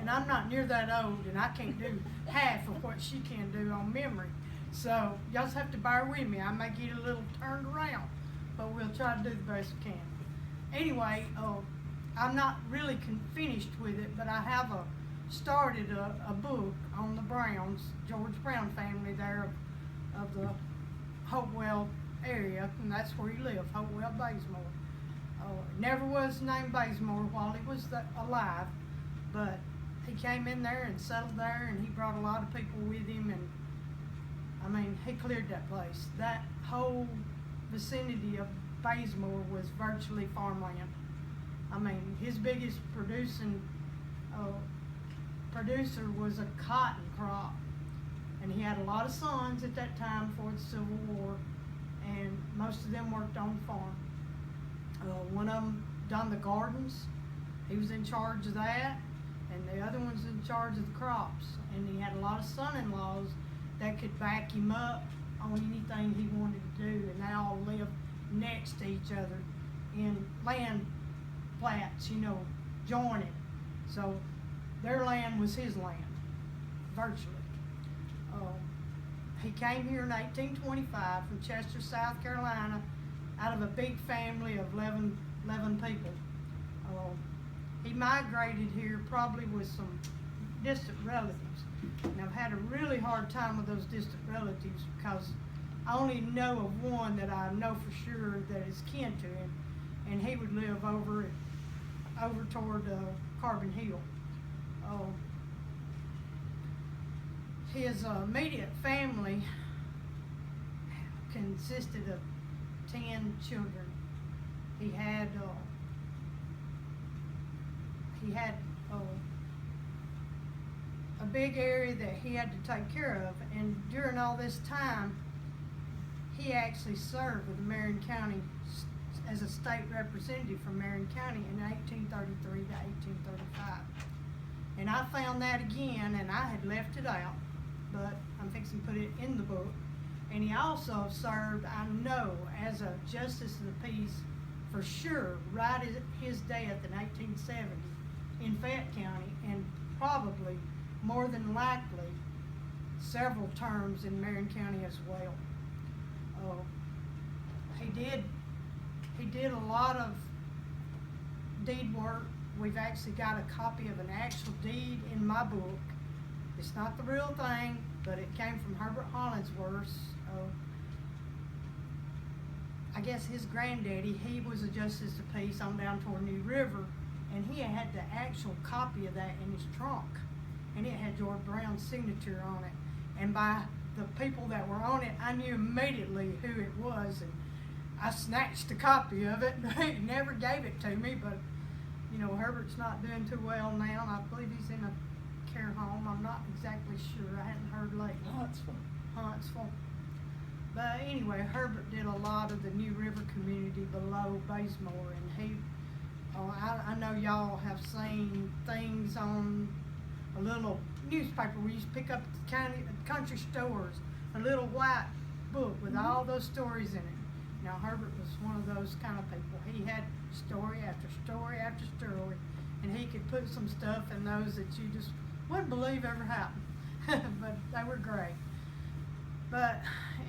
and I'm not near that old, and I can't do half of what she can do on memory. So y'all just have to bear with me. I may get a little turned around, but we'll try to do the best we can. Anyway, I'm not really finished with it, but I have started a book on the Browns, George Brown family there of the Hopewell area, and that's where he lived, Hopewell, Bazemore. Never was named Bazemore while he was alive, but he came in there and settled there, and he brought a lot of people with him, and I mean, he cleared that place. That whole vicinity of Bazemore was virtually farmland. I mean, his biggest producer was a cotton crop, and he had a lot of sons at that time before the Civil War, and most of them worked on the farm. One of them done the gardens. He was in charge of that, and the other one's in charge of the crops. And he had a lot of son-in-laws that could back him up on anything he wanted to do, and they all lived next to each other in land plats, jointed. So their land was his land, virtually. He came here in 1825 from Chester, South Carolina, out of a big family of 11 people. He migrated here probably with some distant relatives. And I've had a really hard time with those distant relatives because I only know of one that I know for sure that is kin to him, and he would live over toward Carbon Hill. His immediate family consisted of 10 children. He had a big area that he had to take care of, and during all this time, he actually served with Marion County as a state representative from Marion County in 1833 to 1835. And I found that again, and I had left it out, but I'm fixing to put it in the book. And he also served, I know, as a justice of the peace for sure, right at his death in 1870 in Fayette County, and probably more than likely several terms in Marion County as well. He did a lot of deed work. We've actually got a copy of an actual deed in my book. It's not the real thing, but it came from Herbert Hollingsworth. I guess his granddaddy, he was a justice of peace on down toward New River, and he had the actual copy of that in his trunk, and it had George Brown's signature on it. And by the people that were on it, I knew immediately who it was, and I snatched a copy of it. He never gave it to me, but Herbert's not doing too well now. I believe he's in a care home. I'm not exactly sure. I hadn't heard lately. Huntsville. But anyway, Herbert did a lot of the New River community below Bazemore, and I know y'all have seen things on a little newspaper we used to pick up at the country stores, a little white book with all those stories in it. Now, Herbert was one of those kind of people. He had story after story after story, and he could put some stuff in those that you just wouldn't believe ever happened. But they were great. But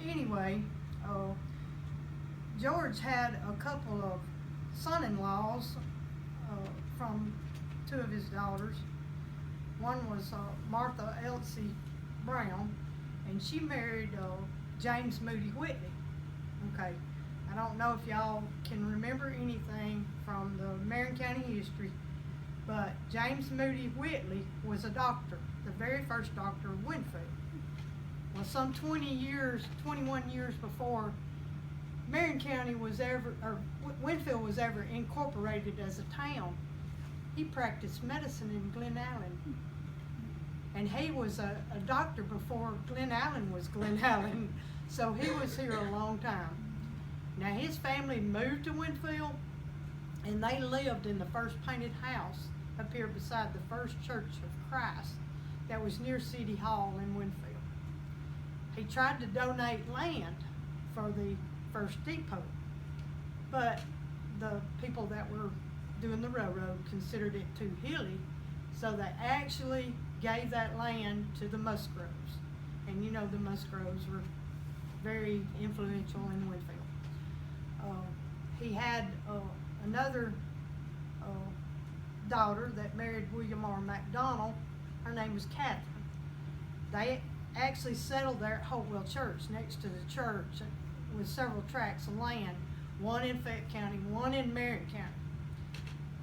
anyway, George had a couple of son-in-laws from two of his daughters. One was Martha Elsie Brown, and she married James Moody Whitley. Okay, I don't know if y'all can remember anything from the Marion County history, but James Moody Whitley was a doctor, the very first doctor of Winfield. Well, some 21 years before Marion County was Winfield was ever incorporated as a town, he practiced medicine in Glen Allen. And he was a doctor before Glen Allen was Glen Allen, so he was here a long time. Now, his family moved to Winfield, and they lived in the first painted house up here beside the First Church of Christ that was near City Hall in Winfield. He tried to donate land for the first depot, but the people that were doing the railroad considered it too hilly, So they actually gave that land to the Musgroves. And you know the Musgroves were very influential in Winfield. He had another daughter that married William R. McDonald. Her name was Catherine. They actually settled there at Hopewell Church, next to the church, with several tracts of land, one in Fayette County, one in Marion County.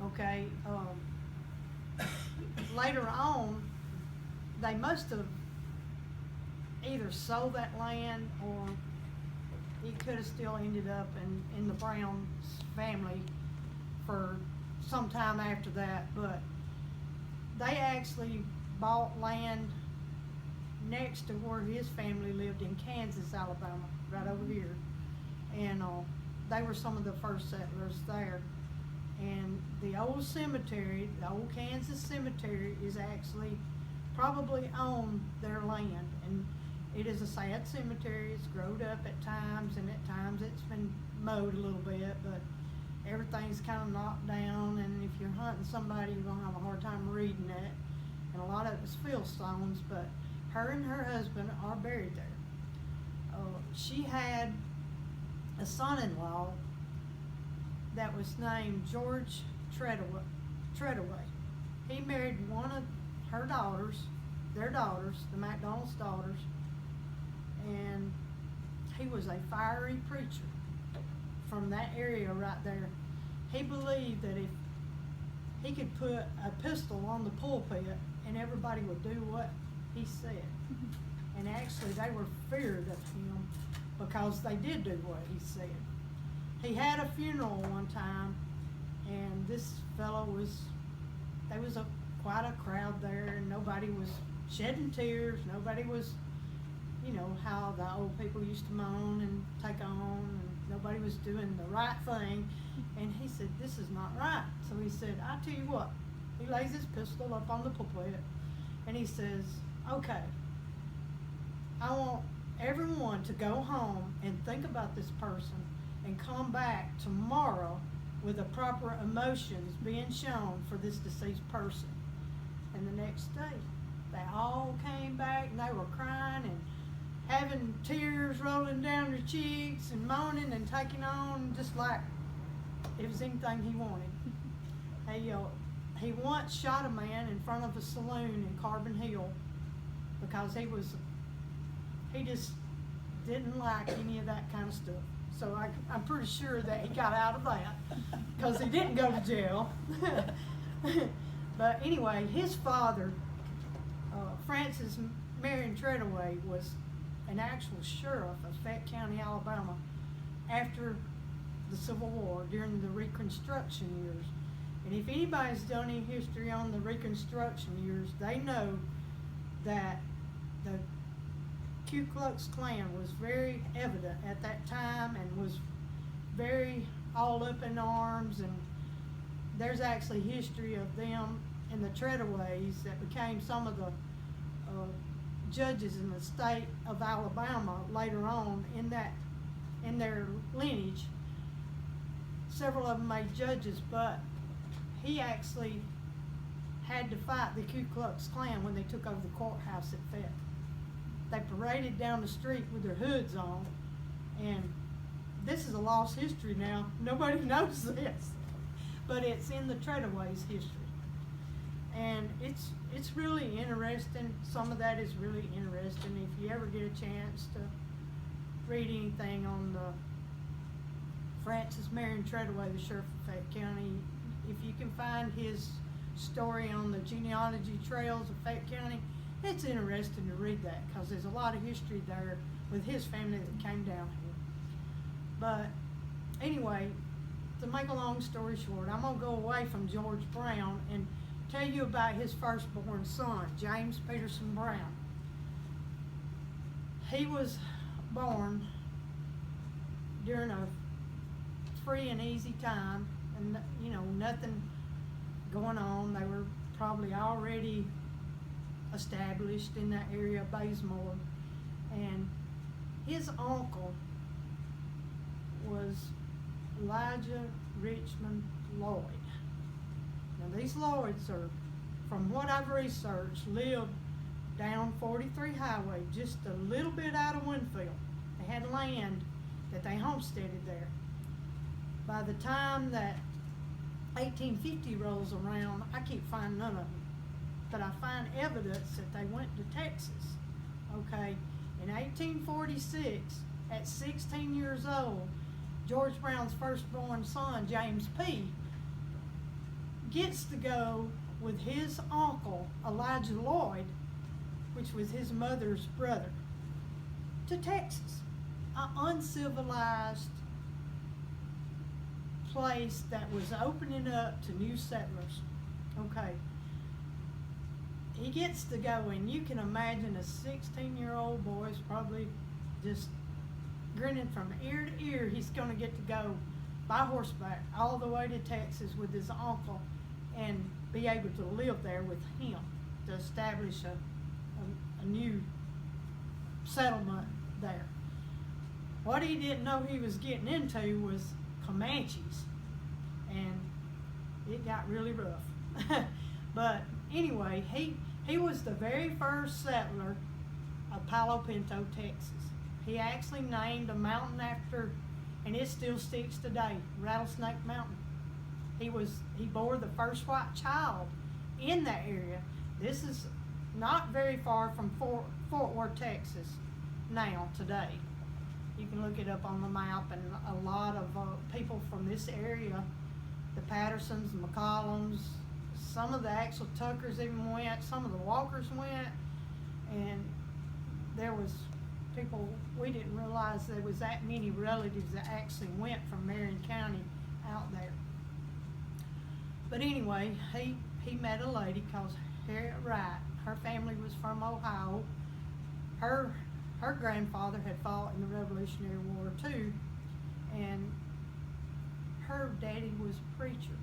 Okay, later on, they must have either sold that land or it could have still ended up in the Brown's family for some time after that, but they actually bought land next to where his family lived in Kansas, Alabama, right over here. And they were some of the first settlers there. And the old cemetery, the old Kansas cemetery, is actually probably on their land. And it is a sad cemetery. It's growed up at times, and at times it's been mowed a little bit, but everything's kind of knocked down, and if you're hunting somebody, you're going to have a hard time reading it. And a lot of it's fieldstones, but her and her husband are buried there. She had a son-in-law that was named George Treadaway. He married one of her daughters, their daughters, the McDonald's daughters, and he was a fiery preacher from that area right there. He believed that if he could put a pistol on the pulpit and everybody would do what he said. And actually they were feared of him because they did do what he said. He had a funeral one time, and this fellow there was quite a crowd there, and nobody was shedding tears, nobody was, you know, how the old people used to moan and take on, and nobody was doing the right thing. And he said, this is not right. So he said, I tell you what. He lays his pistol up on the pulpit, and he says, okay, I want everyone to go home and think about this person and come back tomorrow with the proper emotions being shown for this deceased person. And the next day, they all came back, and they were crying and having tears rolling down their cheeks and moaning and taking on just like it was anything he wanted. He once shot a man in front of a saloon in Carbon Hill because he just didn't like any of that kind of stuff. So I'm pretty sure that he got out of that because he didn't go to jail. But anyway, his father, Francis Marion Treadaway, was an actual sheriff of Fayette County, Alabama, after the Civil War, during the Reconstruction years. And if anybody's done any history on the Reconstruction years, they know that the Ku Klux Klan was very evident at that time and was very all up in arms. And there's actually history of them and the Treadaways that became some of the judges in the state of Alabama later on in their lineage. Several of them made judges, but he actually had to fight the Ku Klux Klan when they took over the courthouse at Fayette. They paraded down the street with their hoods on, and this is a lost history now. Nobody knows this, but it's in the Treadaways' history. And it's really interesting. Some of that is really interesting. If you ever get a chance to read anything on the Francis Marion Treadaway, the sheriff of Fayette County, if you can find his story on the genealogy trails of Fayette County, it's interesting to read that because there's a lot of history there with his family that came down here. But anyway, to make a long story short, I'm going to go away from George Brown and tell you about his firstborn son, James Peterson Brown. He was born during a free and easy time, and you know, nothing going on. They were probably already established in that area of Bazemore, and his uncle was Elijah Richmond Lloyd. Now these Lloyds are from what I've researched, lived down 43 Highway, just a little bit out of Winfield. They had land that they homesteaded there. By the time that 1850 rolls around, I can't find none of them. But I find evidence that they went to Texas. Okay, in 1846, at 16 years old, George Brown's firstborn son, James P., gets to go with his uncle, Elijah Lloyd, which was his mother's brother, to Texas, an uncivilized place that was opening up to new settlers. Okay. He gets to go, and you can imagine a 16-year-old boy is probably just grinning from ear to ear. He's going to get to go by horseback all the way to Texas with his uncle and be able to live there with him to establish a new settlement there. What he didn't know he was getting into was Comanches, and it got really rough. But anyway, he was the very first settler of Palo Pinto, Texas. He actually named a mountain after, and it still sticks today, Rattlesnake Mountain. He bore the first white child in that area. This is not very far from Fort Worth, Texas now, today. You can look it up on the map, and a lot of people from this area, the Pattersons, the McCollums, some of the actual Tuckers even went, some of the Walkers went, and there was people, we didn't realize there was that many relatives that actually went from Marion County out there. But anyway, he met a lady called Harriet Wright. Her family was from Ohio. Her grandfather had fought in the Revolutionary War too, and her daddy was a preacher.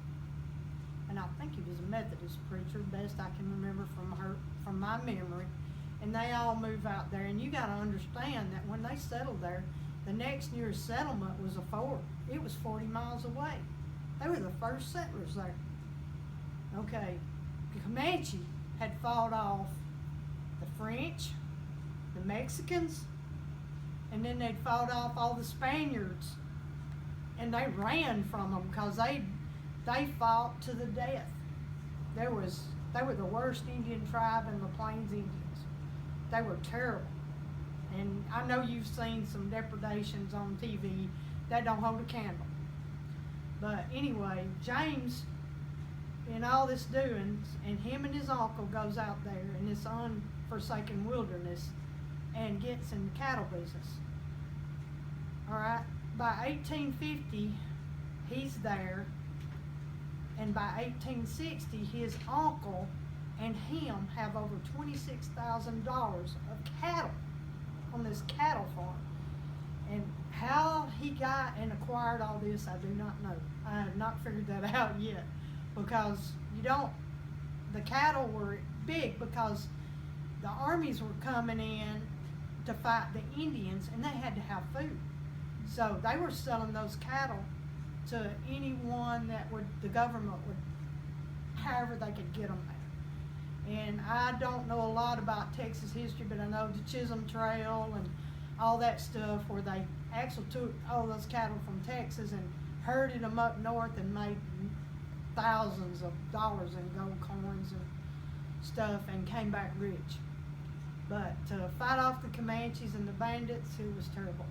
And I think he was a Methodist preacher, best I can remember from my memory. And they all moved out there, and you got to understand that when they settled there, the next nearest settlement was a fort. It was 40 miles away. They were the first settlers there. Okay, the Comanche had fought off the French, the Mexicans, and then they'd fought off all the Spaniards, and they ran from them because they fought to the death. They were the worst Indian tribe in the Plains Indians. They were terrible. And I know you've seen some depredations on TV that don't hold a candle. But anyway, James, in all this doings, and him and his uncle goes out there in this unforsaken wilderness and gets in the cattle business. All right, by 1850, he's there. And by 1860, his uncle and him have over $26,000 of cattle on this cattle farm. And how he got and acquired all this, I do not know. I have not figured that out yet, because the cattle were big because the armies were coming in to fight the Indians, and they had to have food. So they were selling those cattle to anyone that the government would, however they could get them there. And I don't know a lot about Texas history, but I know the Chisholm Trail and all that stuff, where they actually took all those cattle from Texas and herded them up north and made thousands of dollars in gold coins and stuff, and came back rich. But to fight off the Comanches and the bandits, it was terrible.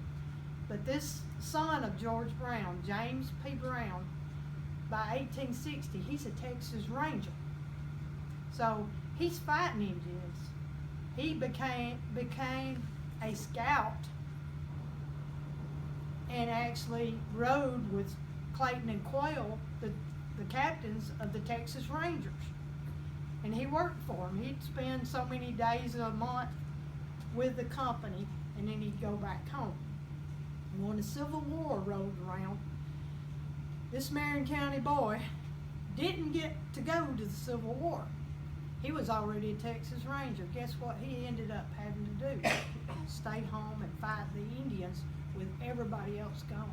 But this son of George Brown, James P. Brown, by 1860, he's a Texas Ranger. So he's fighting Indians. He became a scout and actually rode with Clayton and Quayle, the captains of the Texas Rangers. And he worked for them. He'd spend so many days a month with the company, and then he'd go back home. And when the Civil War rolled around, this Marion County boy didn't get to go to the Civil War. He was already a Texas Ranger. Guess what he ended up having to do? Stay home and fight the Indians with everybody else gone.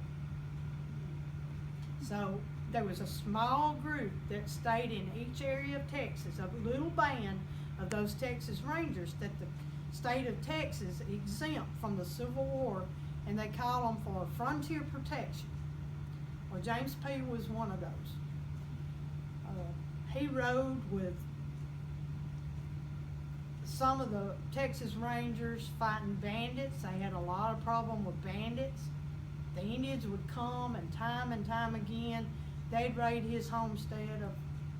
So there was a small group that stayed in each area of Texas, a little band of those Texas Rangers that the state of Texas exempt from the Civil War, and they call them for frontier protection. Well, James P. was one of those. He rode with some of the Texas Rangers fighting bandits. They had a lot of problem with bandits. The Indians would come, and time again, they'd raid his homestead of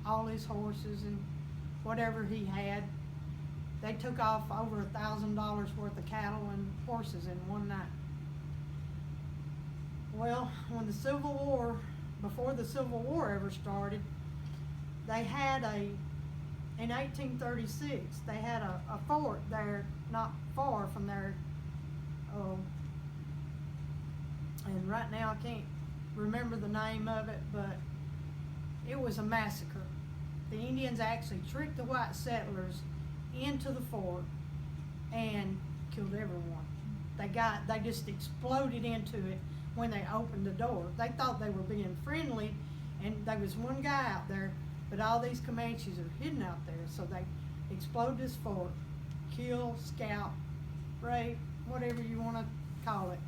all his horses and whatever he had. They took off over $1,000 worth of cattle and horses in one night. Well, when the Civil War, before the Civil War ever started, they had in 1836, they had a fort there not far from there. And right now I can't remember the name of it, but it was a massacre. The Indians actually tricked the white settlers into the fort and killed everyone. They just exploded into it when they opened the door. They thought they were being friendly, and there was one guy out there, but all these Comanches are hidden out there, so they exploded this fort, kill, scalp, rape, whatever you want to call it,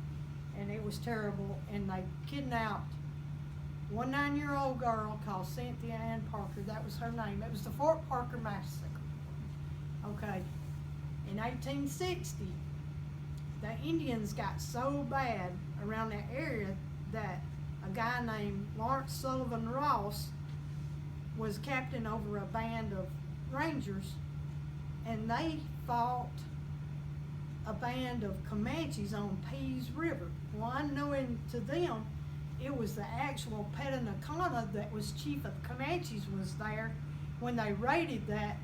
and it was terrible. And they kidnapped one 9-year-old girl called Cynthia Ann Parker. That was her name. It was the Fort Parker Massacre. Okay, in 1860, the Indians got so bad around that area that a guy named Lawrence Sullivan Ross was captain over a band of Rangers, and they fought a band of Comanches on Pease River. Well, unknowing to them, it was the actual Pettinacana that was chief of Comanches was there when they raided that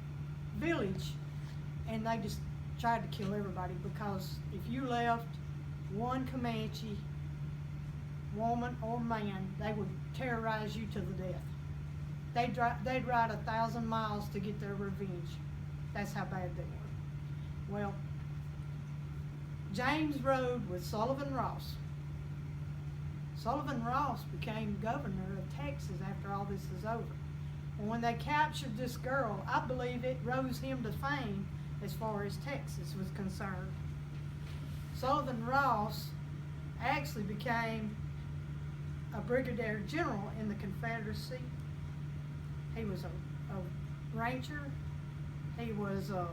village, and they just tried to kill everybody, because if you left one Comanche, woman or man, they would terrorize you to the death. They'd ride 1,000 miles to get their revenge. That's how bad they were. Well, James rode with Sullivan Ross. Sullivan Ross became governor of Texas after all this is over. And when they captured this girl, I believe it rose him to fame as far as Texas was concerned. Sullivan Ross actually became a brigadier general in the Confederacy. He was a ranger. He was a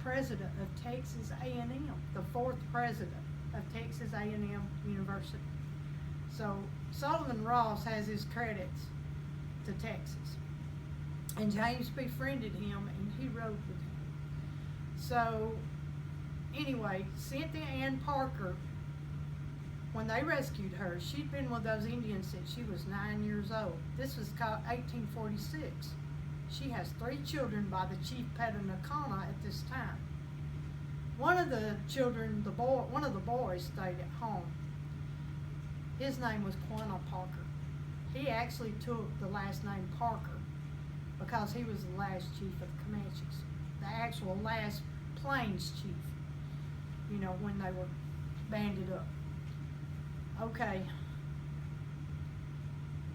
president of Texas A&M, the 4th president of Texas A&M University. So Sullivan Ross has his credits to Texas. And James befriended him, and he rode with him. So anyway, Cynthia Ann Parker, when they rescued her, she'd been with those Indians since she was 9 years old. This was called 1846. She has 3 children by the chief Pettinacana at this time. One of the children, one of the boys stayed at home. His name was Quanah Parker. He actually took the last name Parker because he was the last chief of the Comanches, the actual last Plains chief, you know, when they were banded up. Okay.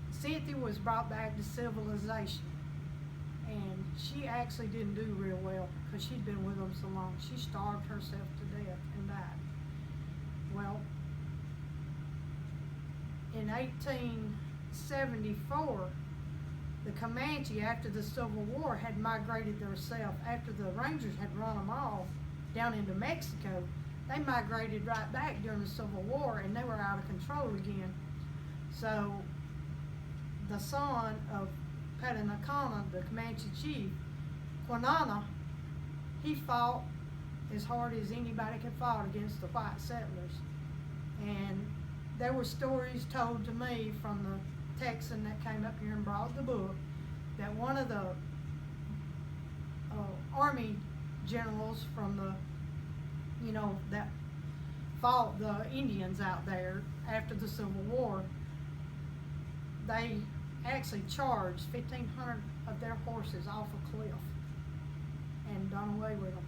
Cynthia was brought back to civilization, and she actually didn't do real well because she'd been with them so long. She starved herself to death and died. Well, in 1874, the Comanche, after the Civil War, had migrated themselves. After the Rangers had run them off down into Mexico, they migrated right back during the Civil War, and they were out of control again. So the son of Pettinacana, the Comanche chief, Quanah, he fought as hard as anybody could fight against the white settlers. And there were stories told to me from the Texan that came up here and brought the book, that one of the army generals from the, you know, that fought the Indians out there after the Civil War, they actually charged 1,500 of their horses off a cliff and done away with them.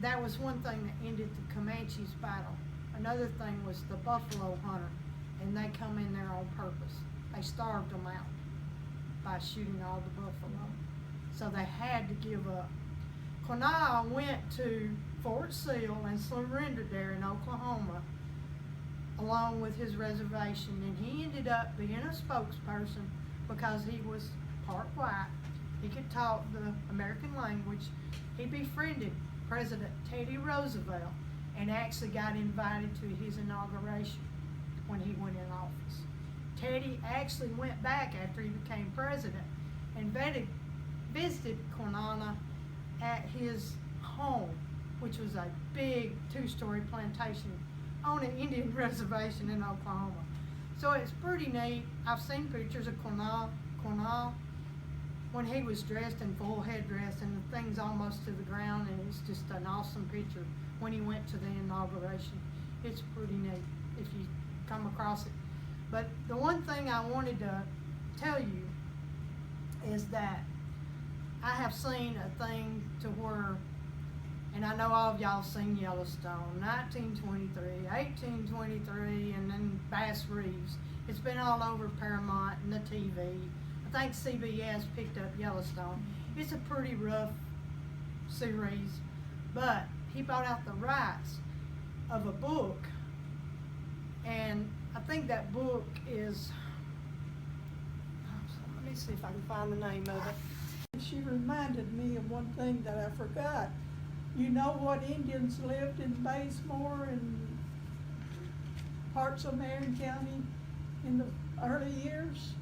That was one thing that ended the Comanches' battle. Another thing was the buffalo hunter, and they come in there on purpose. they starved them out by shooting all the buffalo. So they had to give up. Quanah went to Fort Sill and surrendered there in Oklahoma along with his reservation, and he ended up being a spokesperson because he was part white. He could talk the American language. He befriended President Teddy Roosevelt and actually got invited to his inauguration when he went in office. Teddy actually went back after he became president and visited Quanah at his home, which was a big two-story plantation on an Indian reservation in Oklahoma. So it's pretty neat. I've seen pictures of Quanah when he was dressed in full headdress and the thing's almost to the ground, and it's just an awesome picture when he went to the inauguration. It's pretty neat if you come across it. But the one thing I wanted to tell you is that I have seen a thing to where, and I know all of y'all seen Yellowstone, 1923, 1823, and then Bass Reeves. It's been all over Paramount and the TV. I think CBS picked up Yellowstone. It's a pretty rough series, but he bought out the rights of a book, and I think that book is, let me see if I can find the name of it. She reminded me of one thing that I forgot. You know what Indians lived in Bazemore and parts of Marion County in the early years?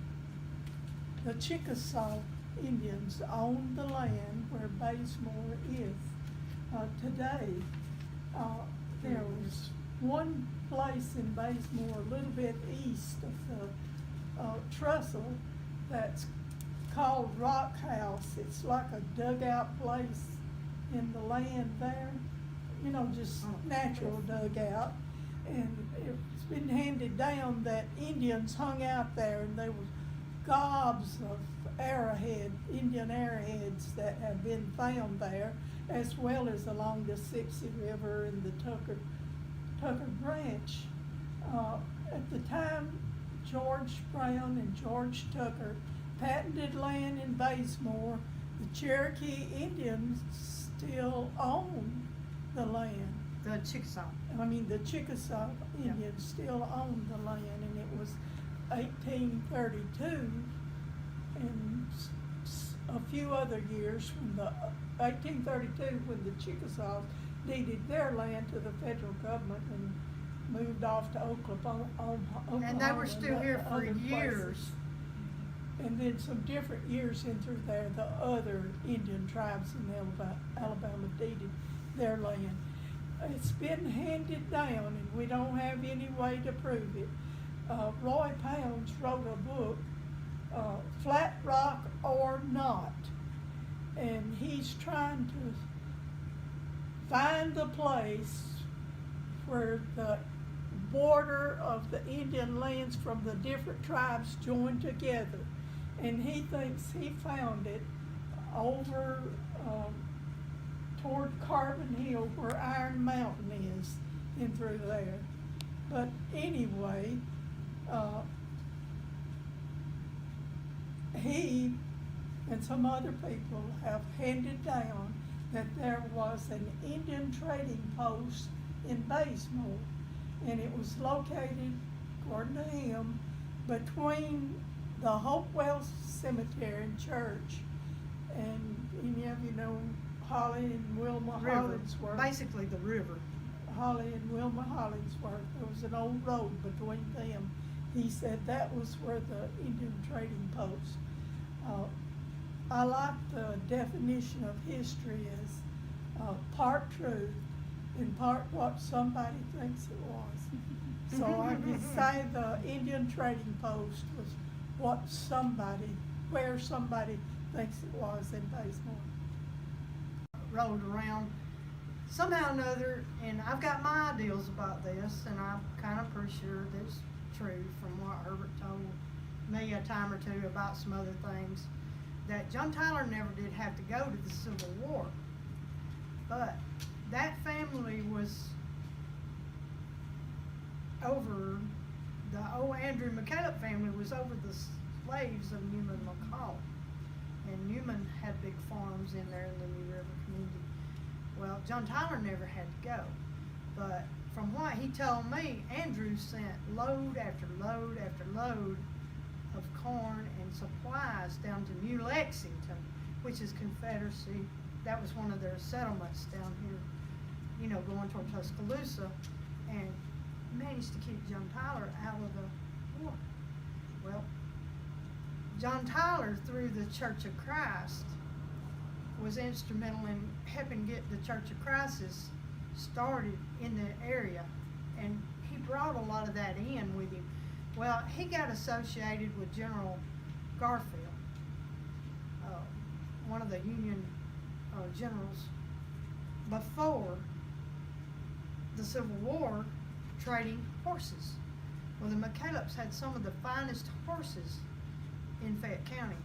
The Chickasaw Indians owned the land where Bazemore is today. There was one place in Bazemore a little bit east of the trestle that's called Rock House. It's like a dugout place in the land there, you know, just natural dugout. And it's been handed down that Indians hung out there, and there was gobs of Indian arrowheads that have been found there, as well as along the Sipsey River and the Tucker Branch. At the time, George Brown and George Tucker patented land in Bazemore, the Cherokee Indians still own the land. The Chickasaw. The Chickasaw Indians still own the land, and it was 1832 and a few other years when the 1832 when the Chickasaws deeded their land to the federal government and moved off to Oklahoma. And they were still here for other years. places. And then some different years in through there, the other Indian tribes in Alabama deeded their land. It's been handed down, and we don't have any way to prove it. Roy Pounds wrote a book, Flat Rock or Not, and he's trying to find the place where the border of the Indian lands from the different tribes joined together. And he thinks he found it over toward Carbon Hill where Iron Mountain is in through there. But anyway, he and some other people have handed down that there was an Indian trading post in Bazemore, and it was located, according to him, between the Hopewell Cemetery and Church, and any of you know Holly and Wilma Hollingsworth. Basically the river. Holly and Wilma Hollingsworth. There was an old road between them. He said that was where the Indian trading post. I like the definition of history as part truth and part what somebody thinks it was. So I could say the Indian trading post was where somebody thinks it was in Bazemore. Rolled around somehow or another, and I've got my ideas about this, and I'm kind of pretty sure it's true from what Herbert told me a time or two about some other things, that John Tyler never did have to go to the Civil War, but that family was over the old Andrew McCallum family was over the slaves of Newman McCall. And Newman had big farms in there in the New River community. Well, John Tyler never had to go. But from what he told me, Andrew sent load after load after load of corn and supplies down to New Lexington, which is Confederacy. That was one of their settlements down here, you know, going toward Tuscaloosa, and managed to keep John Tyler out of the war. Well, John Tyler, through the Church of Christ, was instrumental in helping get the Church of Christ started in the area, and he brought a lot of that in with him. Well, he got associated with General Garfield, one of the Union generals before the Civil War, trading horses. Well, the McCallops had some of the finest horses in Fayette County.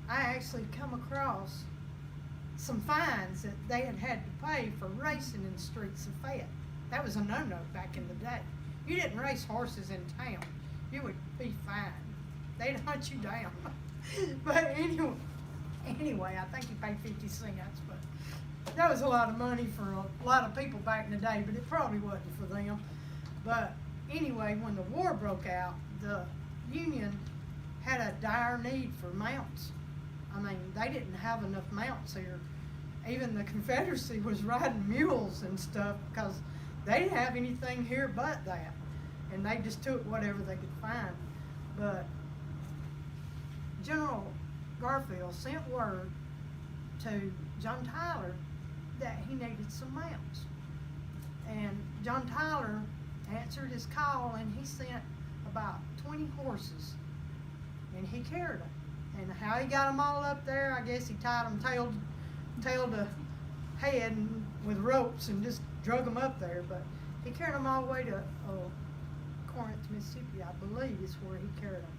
I actually come across some fines that they had to pay for racing in the streets of Fayette. That was a no-no back in the day. You didn't race horses in town, you would be fined. They'd hunt you down. But anyway, I think he paid 50 cents, but that was a lot of money for a lot of people back in the day, but it probably wasn't for them. But anyway, when the war broke out, the Union had a dire need for mounts. I mean, they didn't have enough mounts here. Even the Confederacy was riding mules and stuff because they didn't have anything here but that. And they just took whatever they could find. But General Garfield sent word to John Tyler that he needed some mounts. And John Tyler answered his call, and he sent about 20 horses, and he carried them. And how he got them all up there, I guess he tied them tail to head and with ropes and just drug them up there. But he carried them all the way to Corinth, Mississippi, I believe is where he carried them,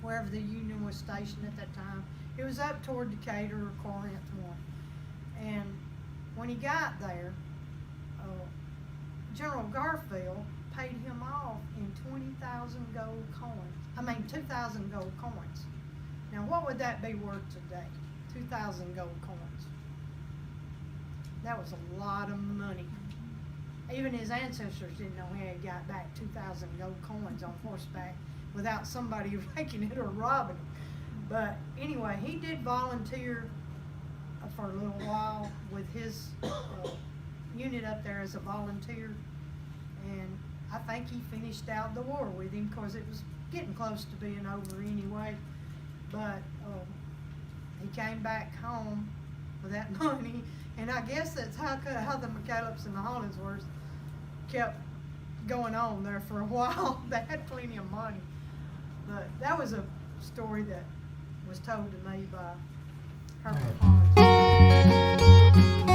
wherever the Union was stationed at that time. It was up toward Decatur or Corinth one. And when he got there, General Garfield paid him off in 20,000 gold coins. 2,000 gold coins. Now, what would that be worth today? 2,000 gold coins. That was a lot of money. Even his ancestors didn't know he had got back 2,000 gold coins on horseback without somebody raking it or robbing him. But anyway, he did volunteer for a little while with his unit up there as a volunteer, and I think he finished out the war with him because it was getting close to being over anyway. But he came back home with that money, and I guess that's how the McCallops and the Hollingsworths kept going on there for a while. They had plenty of money. But that was a story that was told to me by Herbert Hollingsworth.